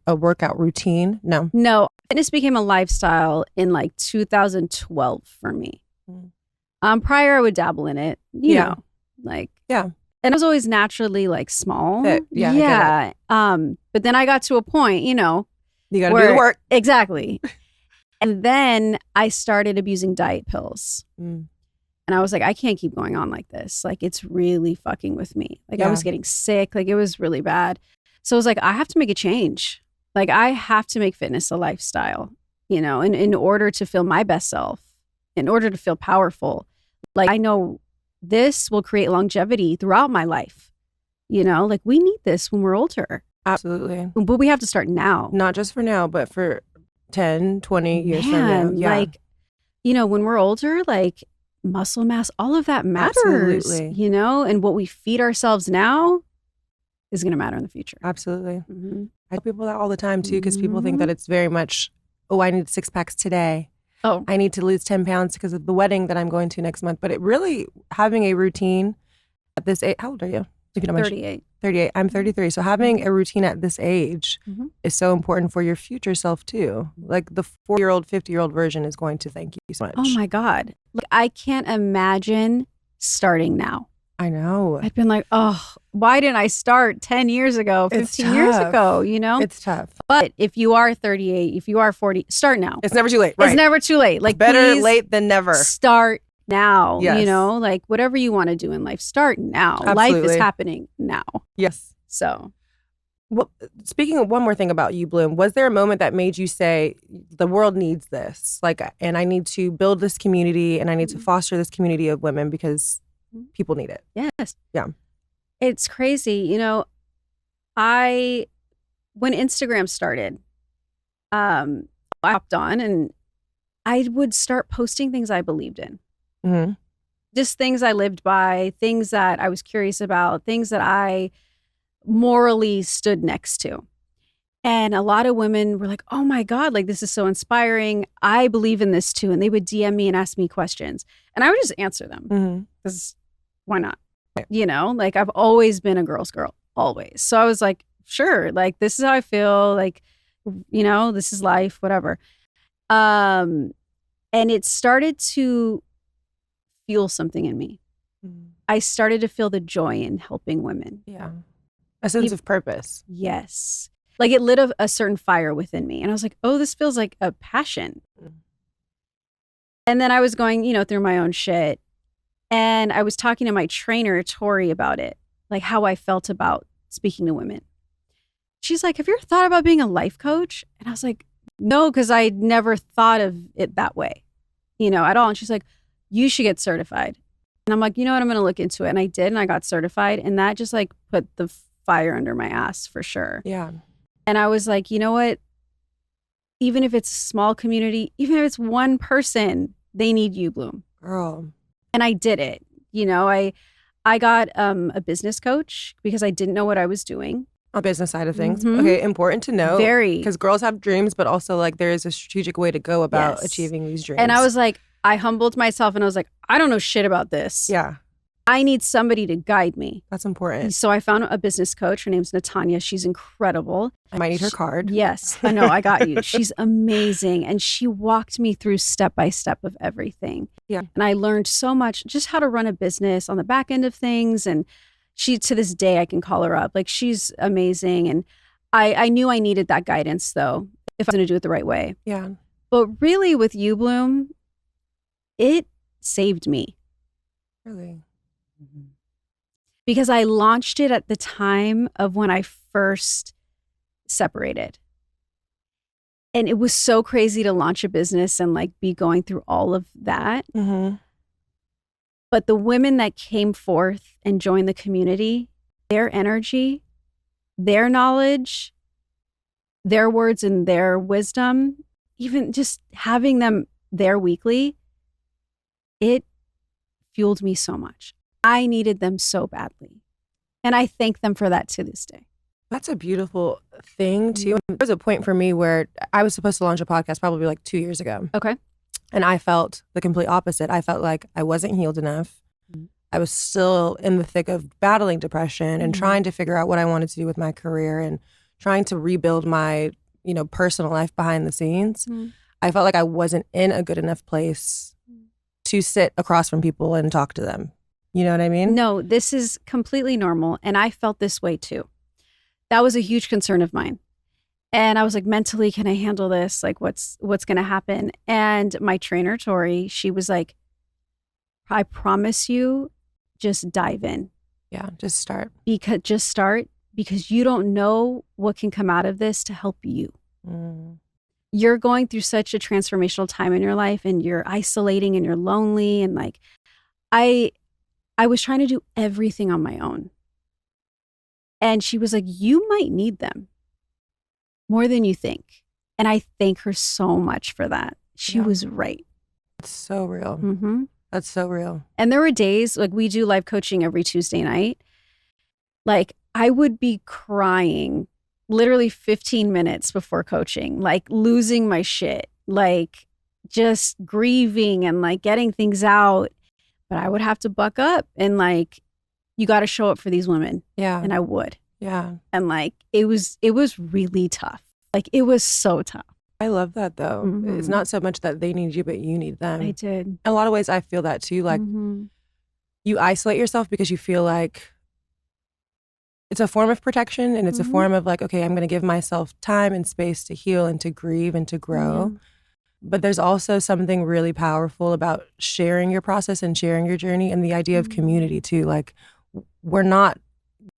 workout routine? No. Fitness became a lifestyle in like 2012 for me. Prior, I would dabble in it. You know, like and I was always naturally like small. Yeah. But then I got to a point, you got to do the work. Exactly. And then I started abusing diet pills. And I was like, I can't keep going on like this. Like, it's really fucking with me. Like, I was getting sick. Like, it was really bad. So I was like, I have to make a change. Like, I have to make fitness a lifestyle, in order to feel my best self, in order to feel powerful. Like, I know this will create longevity throughout my life. Like, we need this when we're older. Absolutely. But we have to start now. Not just for now, but for 10, 20 years from now. Yeah. Like, when we're older, like, muscle mass, all of that matters. Absolutely. And what we feed ourselves now is going to matter in the future. Absolutely. I tell people that all the time too, because people think that it's very much, I need 6 packs today. Oh, I need to lose 10 pounds because of the wedding that I'm going to next month. But it really, having a routine at this age, how old are you? If you don't mind. 38. 38. I'm 33. So having a routine at this age is so important for your future self too. Like the 4-year-old, 50-year-old version is going to thank you so much. Oh my God. Like, I can't imagine starting now. I know. I've been like, why didn't I start 10 years ago, 15 years ago, It's tough. But if you are 38, if you are 40, start now. It's never too late. Right. It's never too late. Like, better late than never. Start now. Yes. Like whatever you want to do in life, start now. Absolutely. Life is happening now. Yes. So Well, speaking of one more thing about you, Bloom, was there a moment that made you say, the world needs this? Like, and I need to build this community and I need to foster this community of women because people need it. Yes. Yeah. It's crazy. You know, when Instagram started, I hopped on and I would start posting things I believed in. Mm-hmm. Just things I lived by, things that I was curious about, things that I morally stood next to. And a lot of women were like, oh my God, like this is so inspiring. I believe in this too. And they would DM me and ask me questions. And I would just answer them because why not? You know, like I've always been a girl's girl, always. So I was like, sure, like this is how I feel. Like, you know, this is life, whatever. And it started to fuel something in me. I started to feel the joy in helping women. Yeah. A sense of purpose. Yes. Like it lit a certain fire within me. And I was like, oh, this feels like a passion. And then I was going, you know, through my own shit. And I was talking to my trainer, Tori, about it, like how I felt about speaking to women. She's like, have you ever thought about being a life coach? And I was like, no, because I never thought of it that way, you know, at all. And she's like, you should get certified. And I'm like, you know what, I'm going to look into it. And I did, and I got certified. And that just like put the fire under my ass for sure. Yeah. And I was like, you know what? Even if it's a small community, even if it's one person, they need you, Bloom. Girl. And I did it. You know, I got a business coach because I didn't know what I was doing. On business side of things. Okay, important to know. Very. Because girls have dreams, but also like there is a strategic way to go about achieving these dreams. And I was like, I humbled myself and I was like, I don't know shit about this. Yeah. I need somebody to guide me. That's important. So I found a business coach. Her name's Natanya. She's incredible. I might need her card. Yes. I know. I got you. She's amazing. And she walked me through step by step of everything. Yeah. And I learned so much, just how to run a business on the back end of things. And she, to this day, I can call her up. Like, she's amazing. And I knew I needed that guidance, though, if I was going to do it the right way. Yeah. But really, with you, Bloom, it saved me. Really? Because I launched it at the time of when I first separated. And it was so crazy to launch a business and like be going through all of that. But the women that came forth and joined the community, their energy, their knowledge, their words and their wisdom, even just having them there weekly, it fueled me so much. I needed them so badly. And I thank them for that to this day. That's a beautiful thing, too. There was a point for me where I was supposed to launch a podcast probably like 2 years ago. Okay. And I felt the complete opposite. I felt like I wasn't healed enough. I was still in the thick of battling depression and trying to figure out what I wanted to do with my career and trying to rebuild my, you know, personal life behind the scenes. I felt like I wasn't in a good enough place to sit across from people and talk to them. You know what I mean? No, this is completely normal. And I felt this way too. That was a huge concern of mine. And I was like, mentally, can I handle this? Like, what's going to happen? And my trainer, Tori, she was like, I promise you, just dive in. Yeah, just start. Because you don't know what can come out of this to help you. You're going through such a transformational time in your life and you're isolating and you're lonely. And like, I was trying to do everything on my own. And she was like, you might need them more than you think. And I thank her so much for that. She was right. It's so real. That's so real. And there were days, like we do live coaching every Tuesday night. Like I would be crying literally 15 minutes before coaching, like losing my shit, like just grieving and like getting things out. But I would have to buck up and like, you got to show up for these women. Yeah. And I would. Yeah. And like, it was really tough. Like it was so tough. I love that though. It's not so much that they need you, but you need them. I did. In a lot of ways, I feel that too. Like you isolate yourself because you feel like it's a form of protection and it's a form of like, okay, I'm going to give myself time and space to heal and to grieve and to grow. But there's also something really powerful about sharing your process and sharing your journey and the idea of community too. Like we're not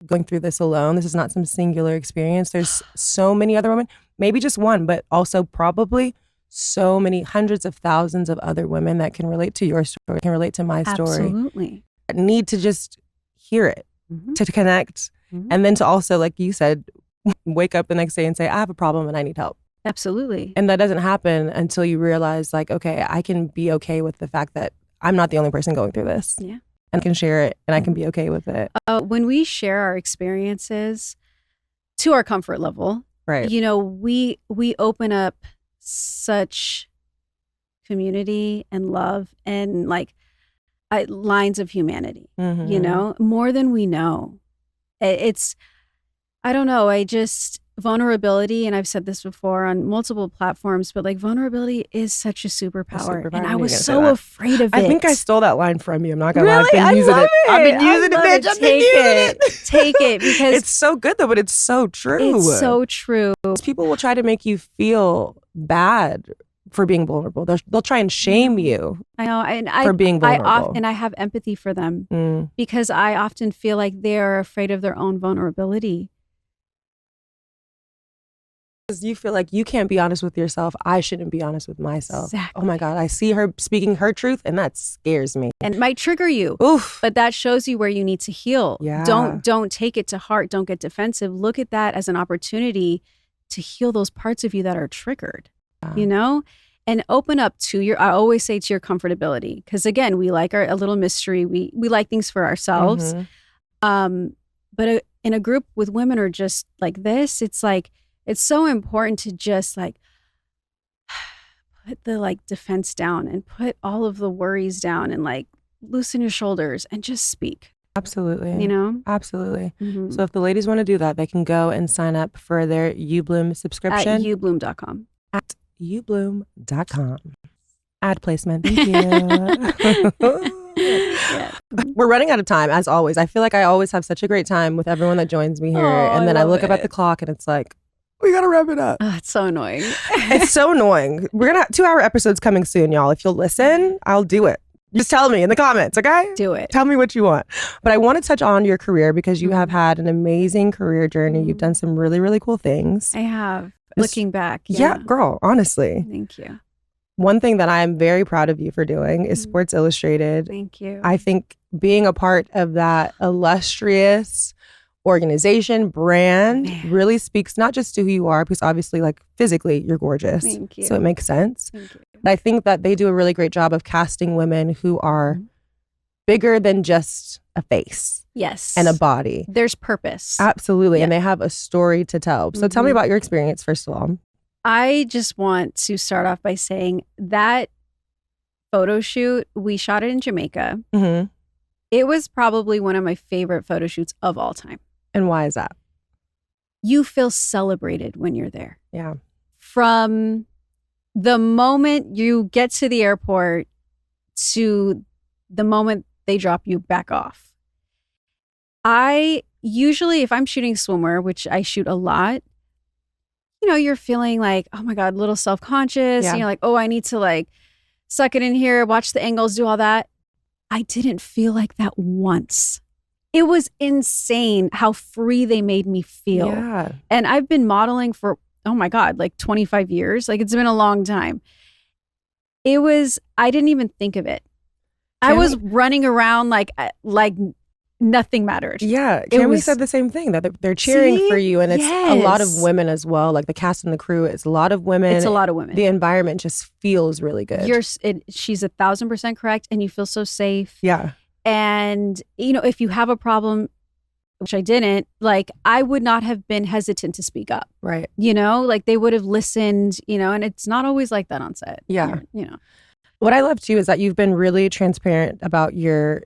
going through this alone. This is not some singular experience. There's so many other women, maybe just one, but also probably so many hundreds of thousands of other women that can relate to your story, can relate to my story. Absolutely. Need to just hear it, to connect, and then to also, like you said, wake up the next day and say, I have a problem and I need help. Absolutely. And that doesn't happen until you realize, like, okay, I can be okay with the fact that I'm not the only person going through this. Yeah. And I can share it and I can be okay with it. When we share our experiences to our comfort level, right? You know, we open up such community and love and like lines of humanity, you know, more than we know. It's, I don't know, vulnerability, and I've said this before on multiple platforms, but like vulnerability is such a superpower. And I was so afraid of it. I think I stole that line from you. I'm not gonna lie. Really? I've been using it. I've been using it, bitch. I've been using it. Take it because it's so good though, but it's so true. It's so true. People will try to make you feel bad for being vulnerable. They'll try and shame you. I know, for being vulnerable. I have empathy for them because I often feel like they're afraid of their own vulnerability. You feel like you can't be honest with yourself. I shouldn't be honest with myself. Exactly. Oh my God, I see her speaking her truth and that scares me. And it might trigger you. Oof. But that shows you where you need to heal. Yeah. Don't take it to heart. Don't get defensive. Look at that as an opportunity to heal those parts of you that are triggered, you know? And open up to I always say to your comfortability. Because again, we like a little mystery. We like things for ourselves. But in a group with women or just like this, it's like, it's so important to just like put the like defense down and put all of the worries down and like loosen your shoulders and just speak. Absolutely. You know? Absolutely. So if the ladies want to do that, they can go and sign up for their YouBloom subscription. At ubloom.com. At ubloom.com. Ad placement. Thank you. Yeah. We're running out of time, as always. I feel like I always have such a great time with everyone that joins me here. And then I look up at the clock and it's like, we gotta wrap it up. Oh, it's so annoying. It's so annoying. We're gonna have 2-hour episodes coming soon, y'all. If you'll listen, I'll do it. Just tell me in the comments, okay? Do it. Tell me what you want. But I want to touch on your career because you have had an amazing career journey. You've done some really, really cool things. I have. Looking back. Yeah, girl, honestly. Thank you. One thing that I'm very proud of you for doing is Sports Illustrated. Thank you. I think being a part of that illustrious organization, brand really speaks not just to who you are, because obviously like physically you're gorgeous. Thank you. So it makes sense. Thank you. But I think that they do a really great job of casting women who are bigger than just a face. Yes. And a body. There's purpose. Absolutely. Yeah. And they have a story to tell. So tell me about your experience, first of all. I just want to start off by saying that photo shoot, we shot it in Jamaica. It was probably one of my favorite photo shoots of all time. And why is that? You feel celebrated when you're there. Yeah. From the moment you get to the airport to the moment they drop you back off. I usually, if I'm shooting swimwear, which I shoot a lot, you know, you're feeling like, oh my God, a little self-conscious. Yeah. And you're like, oh, I need to like suck it in here, watch the angles, do all that. I didn't feel like that once. It was insane how free they made me feel. Yeah. And I've been modeling for, oh my God, like 25 years. Like it's been a long time. I didn't even think of it. I was running around like nothing mattered. Yeah. Cammy said the same thing, that they're cheering for you. And it's a lot of women as well. Like the cast and the crew, it's a lot of women. It's a lot of women. The environment just feels really good. She's 1,000% correct. And you feel so safe. Yeah. And, you know, if you have a problem, which I didn't, like I would not have been hesitant to speak up. Right. You know, like they would have listened, you know, and it's not always like that on set. Yeah. You know. What I love too is that you've been really transparent about your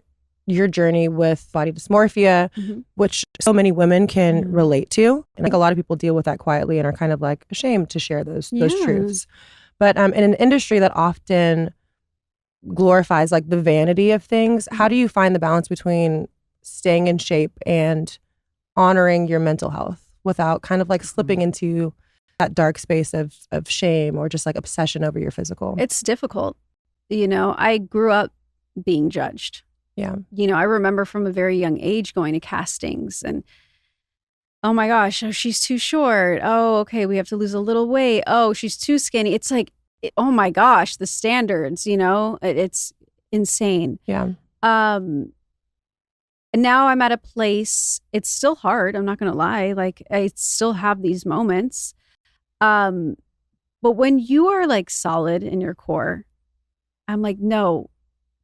journey with body dysmorphia, which so many women can relate to. And like a lot of people deal with that quietly and are kind of like ashamed to share those truths. But in an industry that often glorifies like the vanity of things, how do you find the balance between staying in shape and honoring your mental health without kind of like slipping into that dark space of shame or just like obsession over your physical? It's difficult. You know, I grew up being judged. Yeah. You know, I remember from a very young age going to castings and, oh my gosh, oh, she's too short. Oh, okay, we have to lose a little weight. Oh, she's too skinny. It's like, oh my gosh, the standards, you know, it's insane. Yeah. And now I'm at a place, it's still hard. I'm not going to lie. Like I still have these moments. But when you are like solid in your core, I'm like, no,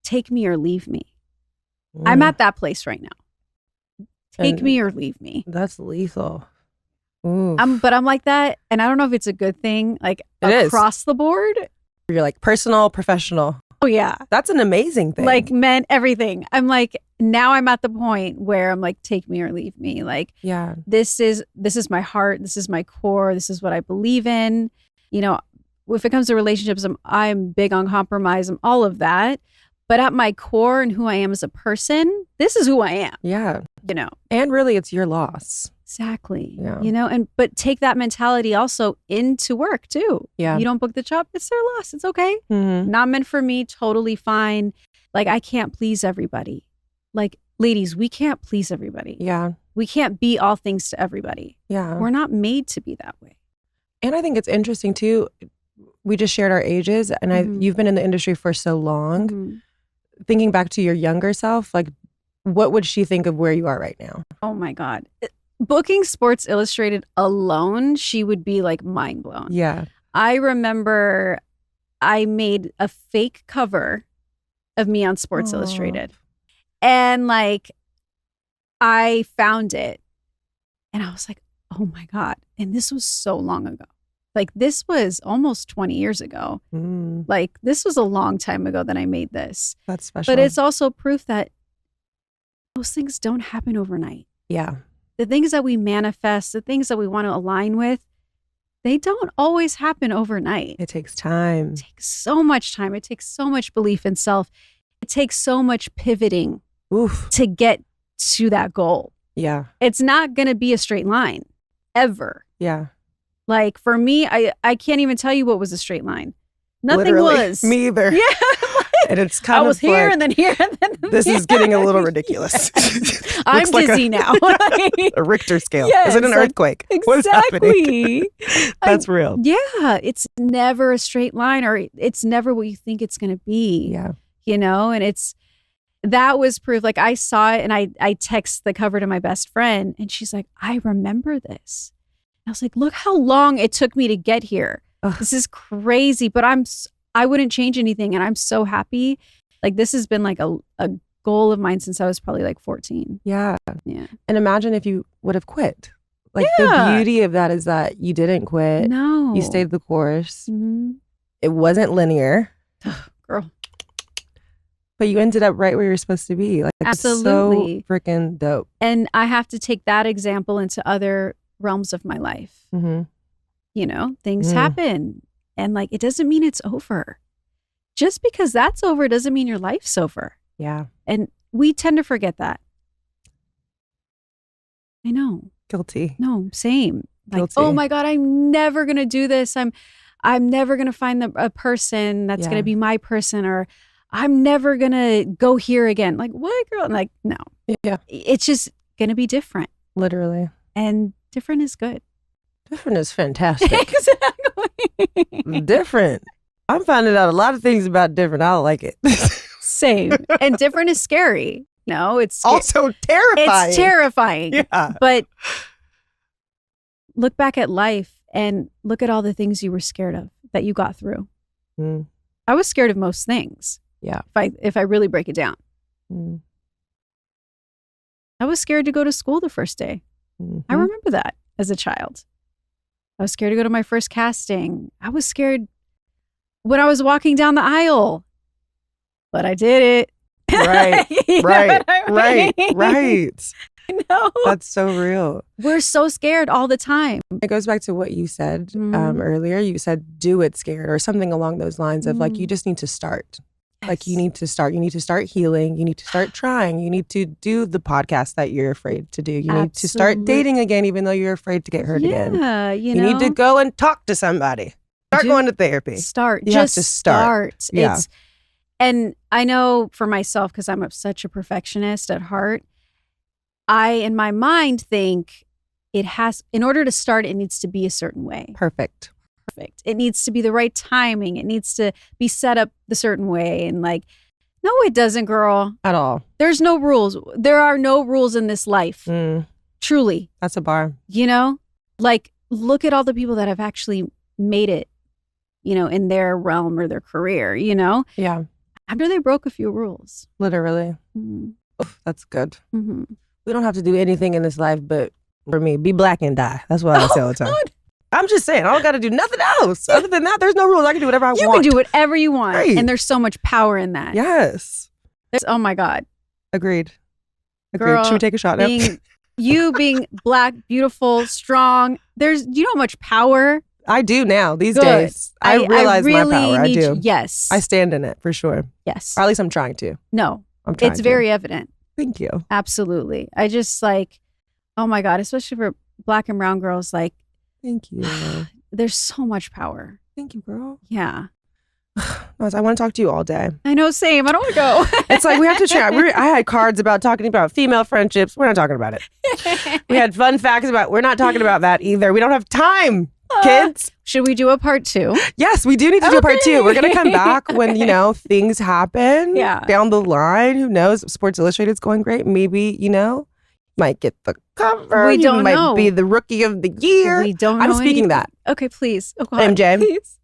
take me or leave me. I'm at that place right now. Take me or leave me. That's lethal. Oof. But I'm like that. And I don't know if it's a good thing, like across the board. You're like personal, professional. Oh, yeah. That's an amazing thing. Like men, everything. I'm like, now I'm at the point where I'm like, take me or leave me. Like, yeah, this is my heart. This is my core. This is what I believe in. You know, if it comes to relationships, I'm big on compromise. I'm all of that. But at my core and who I am as a person, this is who I am. Yeah. You know. And really it's your loss. Exactly. Yeah. You know, but take that mentality also into work too. Yeah. You don't book the job, it's their loss. It's okay. Mm-hmm. Not meant for me, totally fine. Like I can't please everybody. Like ladies, we can't please everybody. Yeah. We can't be all things to everybody. Yeah. We're not made to be that way. And I think it's interesting too. We just shared our ages and you've been in the industry for so long. Mm-hmm. Thinking back to your younger self, like what would she think of where you are right now? Oh my God. Booking Sports Illustrated alone, she would be like mind blown. Yeah. I remember I made a fake cover of me on Sports Illustrated. And like, I found it and I was like, oh my God. And this was so long ago. Like this was almost 20 years ago. Like this was a long time ago that I made this. That's special. But it's also proof that those things don't happen overnight. Yeah. The things that we manifest, the things that we want to align with, they don't always happen overnight. It takes time. It takes so much time. It takes so much belief in self. It takes so much pivoting to get to that goal. Yeah. It's not going to be a straight line ever. Yeah. Like for me, I can't even tell you what was a straight line. Nothing Literally, was. Me either. Yeah. And it's kind of I was here like, and then here and then this is getting a little ridiculous. I'm dizzy now. A Richter scale. Yes, is it an earthquake? Exactly. What is happening? That's real. Yeah. It's never a straight line or it's never what you think it's going to be. Yeah. You know, and that was proof. Like I saw it and I text the cover to my best friend and she's like, I remember this. I was like, look how long it took me to get here. Ugh. This is crazy, but I wouldn't change anything. And I'm so happy. Like this has been like a goal of mine since I was probably like 14. Yeah. Yeah. And imagine if you would have quit. Like the beauty of that is that you didn't quit. No. You stayed the course. Mm-hmm. It wasn't linear. Girl. But you ended up right where you're supposed to be. Like absolutely. So freaking dope. And I have to take that example into other realms of my life. Mm-hmm. You know, things happen and like, it doesn't mean it's over. Just because that's over doesn't mean your life's over. Yeah. And we tend to forget that. I know. Guilty. No, same. Like, Guilty. oh my God, I'm never going to do this. I'm never going to find a person that's going to be my person, or I'm never going to go here again. Like, what, girl? I'm like, no. Yeah. It's just going to be different. Literally. And different is good. Different is fantastic. Exactly. Different. I'm finding out a lot of things about different. I like it. Same. And different is scary. No, it's also terrifying. It's terrifying. Yeah. But look back at life and look at all the things you were scared of that you got through. I was scared of most things. Yeah. If I really break it down. I was scared to go to school the first day. I remember that as a child. I was scared to go to my first casting. I was scared when I was walking down the aisle, but I did it. Right, right, right. I know. That's so real. We're so scared all the time. It goes back to what you said earlier. You said, do it scared, or something along those lines of like, you just need to start. Yes. Like you need to start healing. You need to start trying. You need to do the podcast that you're afraid to do. You need to start dating again, even though you're afraid to get hurt again. Yeah, you need to go and talk to somebody. Start going to therapy. You have to start. Yeah. And I know for myself, because I'm such a perfectionist at heart, I, in my mind, think in order to start, it needs to be a certain way. Perfect. It needs to be the right timing. It needs to be set up the certain way. And like, no, it doesn't, girl. At all. There's no rules. There are no rules in this life. Truly. That's a bar. You know, like, look at all the people that have actually made it, you know, in their realm or their career, you know? Yeah. After they broke a few rules. Literally. Oof, that's good. We don't have to do anything in this life but, for me, be black and die. That's what I say all the time. God. I'm just saying, I don't got to do nothing else. Other than that, there's no rules. I can do whatever I want. You can do whatever you want. Right. And there's so much power in that. Yes. Oh my God. Agreed. Girl, should we take a shot now? You being black, beautiful, strong, you know how much power? I do now, these days. I realize really my power. I do. Yes. I stand in it, for sure. Yes. Or at least I'm trying to. No. I'm trying It's very evident. Thank you. Absolutely. I just like, oh my God, especially for black and brown girls, like. Thank you. There's so much power. Thank you, girl. Yeah. I want to talk to you all day. I know, same. I don't want to go. It's like we have to share. I had cards about talking about female friendships. We're not talking about it. We had fun facts about. We're not talking about that either. We don't have time, kids. Should we do a part 2? Yes, we do need to do a part 2. We're gonna come back when things happen. Yeah. Down the line, who knows? Sports Illustrated's going great. Maybe might get the cover. We don't might know. Be the rookie of the year. We don't know. I'm speaking that. Okay, please. Oh, God, MJ. please.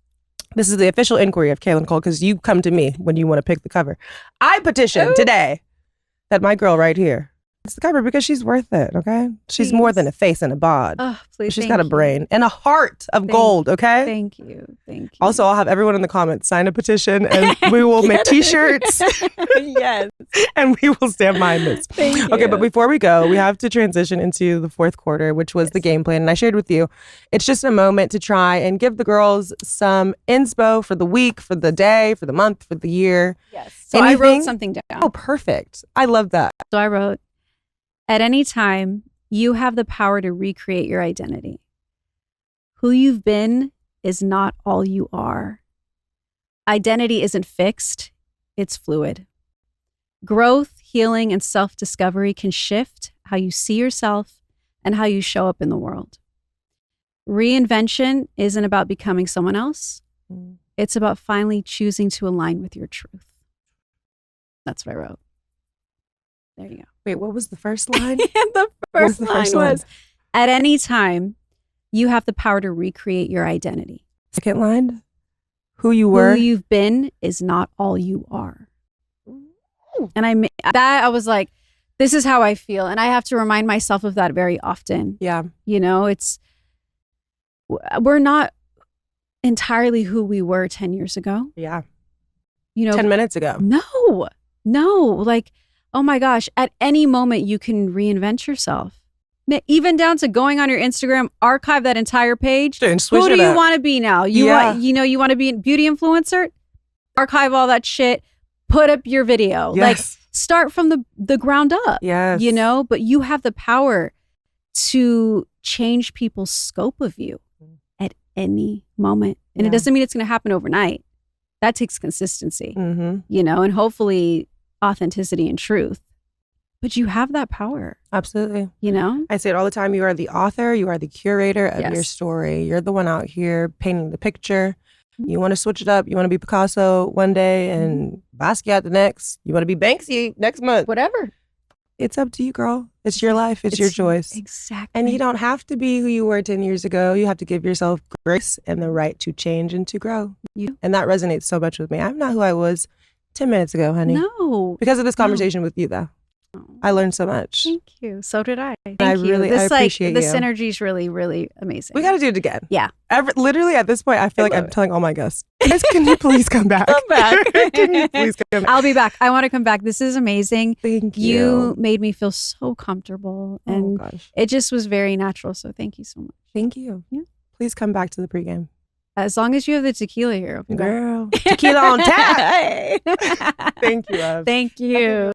This is the official inquiry of Kaylin Cole because you come to me when you want to pick the cover. I petition today that my girl right here is the cover because she's worth it, okay? She's more than a face and a bod. Oh, please. She's got a brain and a heart of gold, okay? Thank you. Also, I'll have everyone in the comments sign a petition and we will make t-shirts. Yes. And we will stand behind this. Thank you. Okay, but before we go, we have to transition into the fourth quarter, which was the game plan. And I shared with you, it's just a moment to try and give the girls some inspo for the week, for the day, for the month, for the year. Yes. So I wrote something down. Oh, perfect. I love that. So I wrote, at any time, you have the power to recreate your identity. Who you've been is not all you are. Identity isn't fixed, it's fluid. Growth, healing, and self-discovery can shift how you see yourself and how you show up in the world. Reinvention isn't about becoming someone else. It's about finally choosing to align with your truth. That's what I wrote. There you go. Wait, what was the first line? The first line was, at any time, you have the power to recreate your identity. Second line, who you were. Who you've been is not all you are. And I was like, this is how I feel. And I have to remind myself of that very often. Yeah. We're not entirely who we were 10 years ago. Yeah. 10 minutes ago. No. Like, oh my gosh, at any moment you can reinvent yourself. Even down to going on your Instagram, archive that entire page. Who do you want to be now? You want to be a beauty influencer? Archive all that shit. Put up your video. Yes. Like, start from the ground up. Yes. But you have the power to change people's scope of you at any moment. And it doesn't mean it's going to happen overnight. That takes consistency, and hopefully authenticity and truth. But you have that power. Absolutely. I say it all the time. You are the author. You are the curator of your story. You're the one out here painting the picture. You want to switch it up. You want to be Picasso one day and Basquiat the next. You want to be Banksy next month. Whatever. It's up to you, girl. It's your life. It's your choice. Exactly. And you don't have to be who you were 10 years ago. You have to give yourself grace and the right to change and to grow. And that resonates so much with me. I'm not who I was 10 minutes ago, honey. No. Because of this conversation with you, though. I learned so much. Thank you. So did I. Thank you. I appreciate you. The synergy is really, really amazing. We got to do it again. Yeah. Literally at this point, I feel like I'm telling all my guests, guys, can you please come back? Come back. Can you please come back? I'll be back. I want to come back. This is amazing. Thank you. You made me feel so comfortable. And it just was very natural. So thank you so much. Thank you. Yeah. Please come back to the pregame. As long as you have the tequila here. Girl. Tequila on tap. Thank you, love. Thank you.